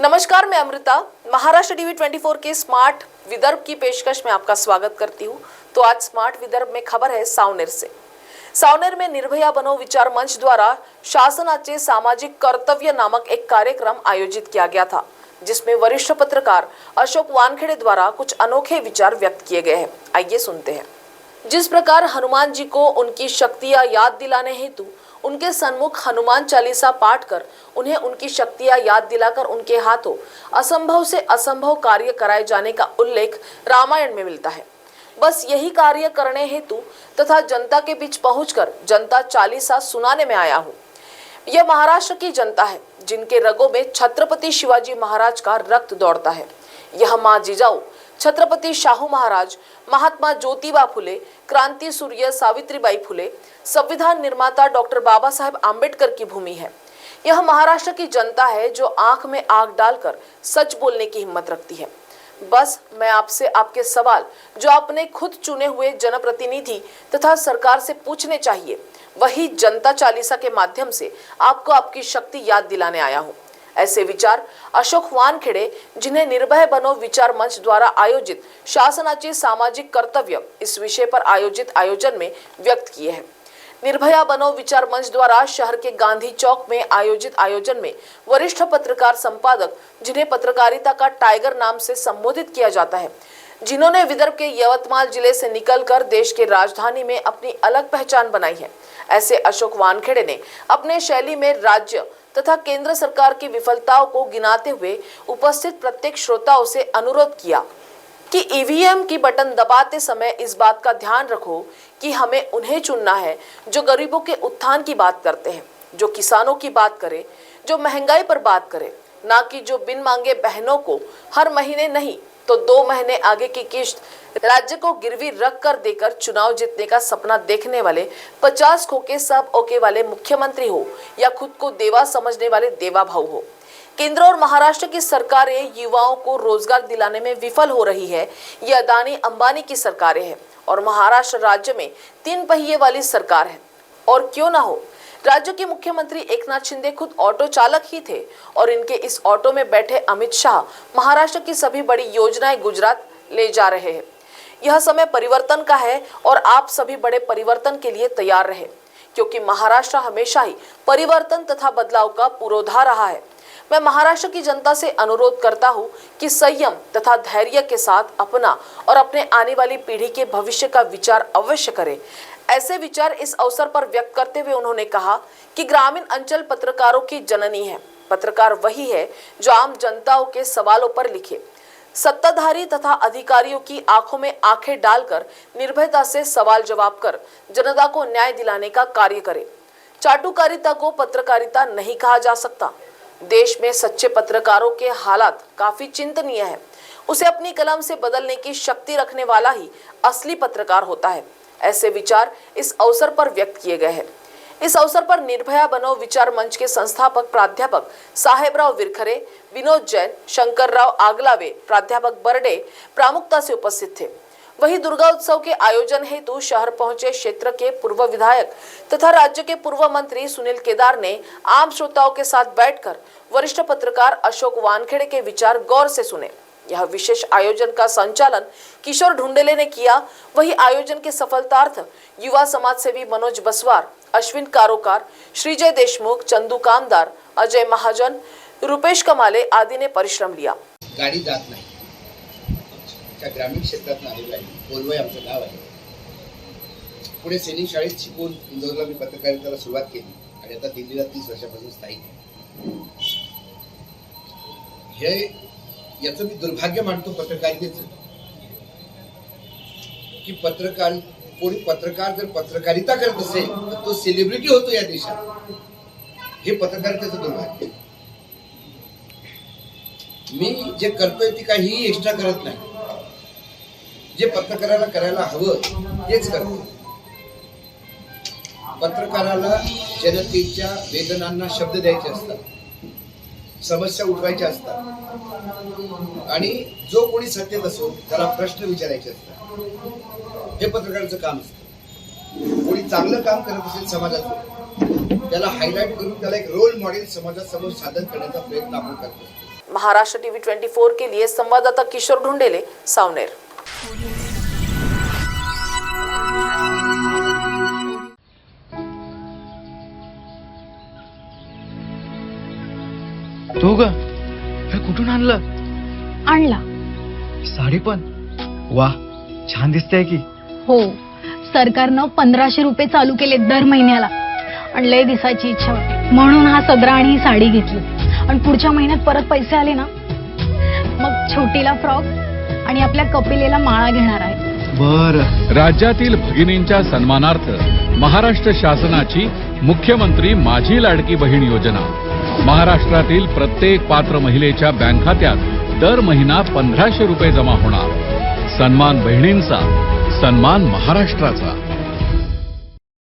नमस्कार, मैं अमृता। महाराष्ट्र टीवी 24 के स्मार्ट विदर्भ की पेशकश में आपका स्वागत करती हूँ। तो आज स्मार्ट विदर्भ में खबर है सावनेर से। सावनेर में निर्भया बनो विचार मंच द्वारा शासनाचे सामाजिक कर्तव्य नामक एक कार्यक्रम आयोजित किया गया था, जिसमें वरिष्ठ पत्रकार अशोक वानखेड़े द्वारा कुछ अनोखे विचार व्यक्त किए गए हैं। आइए सुनते हैं। जिस प्रकार हनुमान जी को उनकी शक्तियां याद दिलाने हेतु उनके सन्मुख हनुमान चालीसा पाठ कर उन्हें उनकी शक्तियां याद दिलाकर उनके हाथों असंभव से असंभव कार्य कराए जाने का उल्लेख रामायण में मिलता है। बस यही कार्य करने हेतु तथा जनता के बीच पहुंचकर जनता चालीसा सुनाने में आया हूँ। यह महाराष्ट्र की जनता है, जिनके रगों में छत्रपति शिवाजी महाराज का रक्त दौड़ता है। यह माँ जिजाऊ, छत्रपति शाहू महाराज, महात्मा ज्योतिबा फुले, क्रांति सूर्य सावित्रीबाई फुले, संविधान निर्माता डॉक्टर बाबा साहेब आम्बेडकर की भूमि है। यह महाराष्ट्र की जनता है जो आंख में आंख डालकर सच बोलने की हिम्मत रखती है। बस मैं आपसे आपके सवाल जो आपने खुद चुने हुए जनप्रतिनिधि तथा सरकार से पूछने चाहिए, वही जनता चालीसा के माध्यम से आपको आपकी शक्ति याद दिलाने आया हूँ। ऐसे विचार अशोक वानखेड़े, जिन्हें निर्भय बनो विचार मंच द्वारा आयोजित शासनाचे सामाजिक कर्तव्य इस विषय पर आयोजित आयोजन में व्यक्त किए हैं। निर्भया बनो विचार मंच द्वारा शहर के गांधी चौक में आयोजित आयोजन में वरिष्ठ पत्रकार संपादक, जिन्हें पत्रकारिता का टाइगर नाम से संबोधित किया जाता है, जिन्होंने विदर्भ के यवतमाल जिले से निकलकर देश के राजधानी में अपनी अलग पहचान बनाई है, ऐसे अशोक वानखेड़े ने अपने शैली में राज्य तथा केंद्र सरकार की विफलताओं को गिनाते हुए उपस्थित प्रत्येक श्रोताओं से अनुरोध किया कि ईवीएम की बटन दबाते समय इस बात का ध्यान रखो कि हमें उन्हें चुनना है जो गरीबों के उत्थान की बात करते हैं, जो किसानों की बात करे, जो महंगाई पर बात करे, ना कि जो बिन मांगे बहनों को हर महीने नहीं तो 2 महीने आगे की किश्त राज्य को गिरवी रख कर देकर चुनाव जीतने का सपना देखने वाले 50 खोके सब ओके वाले मुख्यमंत्री हो या खुद को देवा समझने वाले देवा भाऊ हो। केंद्र और महाराष्ट्र की सरकारें युवाओं को रोजगार दिलाने में विफल हो रही है। ये अदानी अंबानी की सरकारें हैं और महाराष्ट्र राज्य में 3 पहिए वाली सरकार है। और क्यों ना हो, राज्य के मुख्यमंत्री एकनाथ शिंदे खुद ऑटो चालक ही थे और इनके इस ऑटो में बैठे अमित शाह महाराष्ट्र की सभी बड़ी योजनाएं गुजरात ले जा रहे हैं। यह समय परिवर्तन का है और आप सभी बड़े परिवर्तन के लिए तैयार रहे, क्योंकि महाराष्ट्र हमेशा ही परिवर्तन तथा बदलाव का पुरोधा रहा है। मैं महाराष्ट्र की जनता से अनुरोध करता हूं कि संयम तथा धैर्य के साथ अपना और अपने आने वाली पीढ़ी के भविष्य का विचार अवश्य करें। ऐसे विचार इस अवसर पर व्यक्त करते हुए उन्होंने कहा कि ग्रामीण अंचल पत्रकारों की जननी है। पत्रकार वही है जो आम जनताओं के सवालों पर लिखे, सत्ताधारी तथा अधिकारियों की आंखों में आंखें डालकर निर्भयता से सवाल जवाब कर जनता को न्याय दिलाने का कार्य करे। चाटुकारिता को पत्रकारिता नहीं कहा जा सकता। देश में सच्चे पत्रकारों के हालात काफी चिंतनीय है। उसे अपनी कलम से बदलने की शक्ति रखने वाला ही असली पत्रकार होता है। ऐसे विचार इस अवसर पर व्यक्त किए गए हैं। इस अवसर पर निर्भया बनो विचार मंच के संस्थापक प्राध्यापक साहेबराव विरखरे, विनोद जैन, शंकरराव आगलावे, प्राध्यापक बर्डे प्रमुखता से उपस्थित थे। वहीं दुर्गा उत्सव के आयोजन हेतु शहर पहुंचे क्षेत्र के पूर्व विधायक तथा राज्य के पूर्व मंत्री सुनील केदार ने आम श्रोताओं के साथ बैठकर वरिष्ठ पत्रकार अशोक वानखेड़े के विचार गौर से सुने। यह विशेष आयोजन का संचालन किशोर ढूंढेले ने किया। वही आयोजन के सफलतार्थ युवा समाज सेवी मनोज बसवार, अश्विन कारोकार, श्रीजय देशमुख, चंदू कामदार, अजय महाजन, रुपेश कमाले आदि ने परिश्रम लिया। गाडी जात नाही, ग्रामीण क्षेत्रात आलेलो आहे। बोलवय आमचं गाव आहे। पुढे सैनिक शाळेत शिकून इंदोरला मी पत्रकारितेला सुरुवात केली आणि आता दिल्लीला 30 वर्षापासून स्थायिक आहे। हे याचं मी दुर्भाग्य मानतो पत्रकारितेचं, की कोणी पत्रकार जर पत्रकारिता करत असेल तर तो सेलिब्रिटी होतो या देशात। हे पत्रकारितेचं दुर्भाग्य। मी जे करतोय ते काहीही एक्स्ट्रा करत नाही। जे पत्रकाराला करायला हवं तेच करतो। पत्रकाराला जनतेच्या वेदनांना शब्द द्यायचे असतात, समस्या उठवायच्या असतात आणि जो कोणी सत्तेत असो त्याला प्रश्न विचारायचे असतात। हे पत्रकाराचं काम असतं। कोणी चांगलं काम करत असेल समाजाचं त्याला हायलाइट करून त्याला एक रोल मॉडेल समाजासमोर सादर करण्याचा प्रयत्न आपण करतो. महाराष्ट्र टीवी 24 के लिए संवाददाता किशोर ढूंढेले, सावनेर. तू ग हे कुठून आणलं? आणला. साडी पण वाह, छान दिसतेय की. हो, सरकारनं 1500 रुपये चालू केले दर महिन्याला. आणि लय दिसायची इच्छा होती म्हणून हा सदरा आणि ही साडी घेतली. आणि पुढच्या महिन्यात परत पैसे आले ना, मग छोटीला फ्रॉक आणि आपल्या कपिलेला माळा घेणार आहे. बर. राज्यातील भगिनींच्या सन्मानार्थ महाराष्ट्र शासनाची मुख्यमंत्री माझी लाडकी बहीण योजना महाराष्ट्रातील प्रत्येक पात्र महिलेच्या बँक खात्यात दर महिना 1500 रुपये जमा होणार. सन्मान बहिणींचा, सन्मान महाराष्ट्राचा.